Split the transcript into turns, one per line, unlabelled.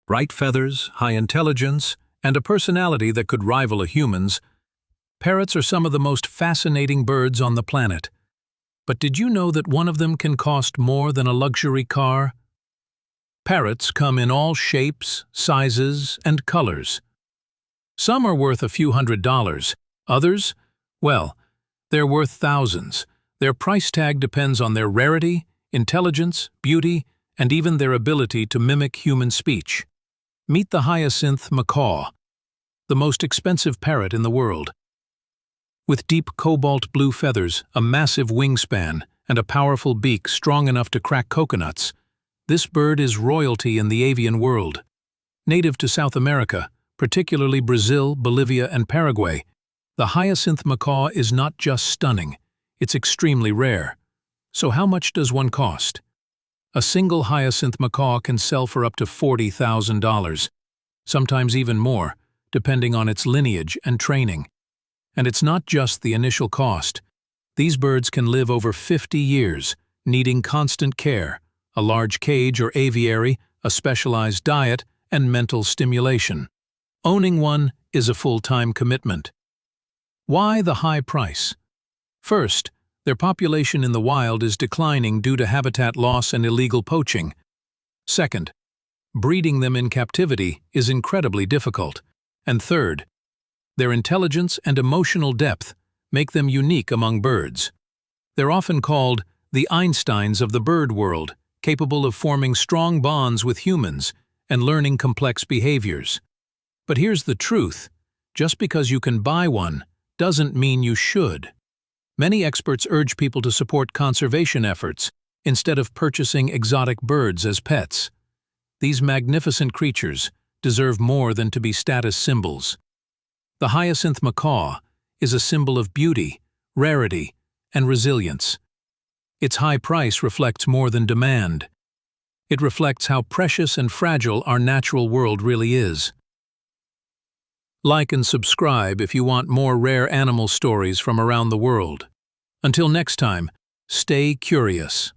Bright feathers, high intelligence, and a personality that could rival a human's, parrots are some of the most fascinating birds on the planet. But did you know that one of them can cost more than a luxury car? Parrots come in all shapes, sizes, and colors. Some are worth a few $100s. Others, well, they're worth thousands. Their price tag depends on their rarity, intelligence, beauty, and even their ability to mimic human speech. Meet the hyacinth macaw, the most expensive parrot in the world. With deep cobalt blue feathers, a massive wingspan, and a powerful beak strong enough to crack coconuts, this bird is royalty in the avian world. Native to South America, particularly Brazil, Bolivia, and Paraguay, the hyacinth macaw is not just stunning, it's extremely rare. So how much does one cost? A single hyacinth macaw can sell for up to $40,000, sometimes even more, depending on its lineage and training. And it's not just the initial cost. These birds can live over 50 years, needing constant care, a large cage or aviary, a specialized diet, and mental stimulation. Owning one is a full-time commitment. Why the high price? First, their population in the wild is declining due to habitat loss and illegal poaching. Second, breeding them in captivity is incredibly difficult. And third, their intelligence and emotional depth make them unique among birds. They're often called the Einsteins of the bird world, capable of forming strong bonds with humans and learning complex behaviors. But here's the truth: just because you can buy one doesn't mean you should. Many experts urge people to support conservation efforts instead of purchasing exotic birds as pets. These magnificent creatures deserve more than to be status symbols. The hyacinth macaw is a symbol of beauty, rarity, and resilience. Its high price reflects more than demand. It reflects how precious and fragile our natural world really is. Like and subscribe if you want more rare animal stories from around the world. Until next time, stay curious.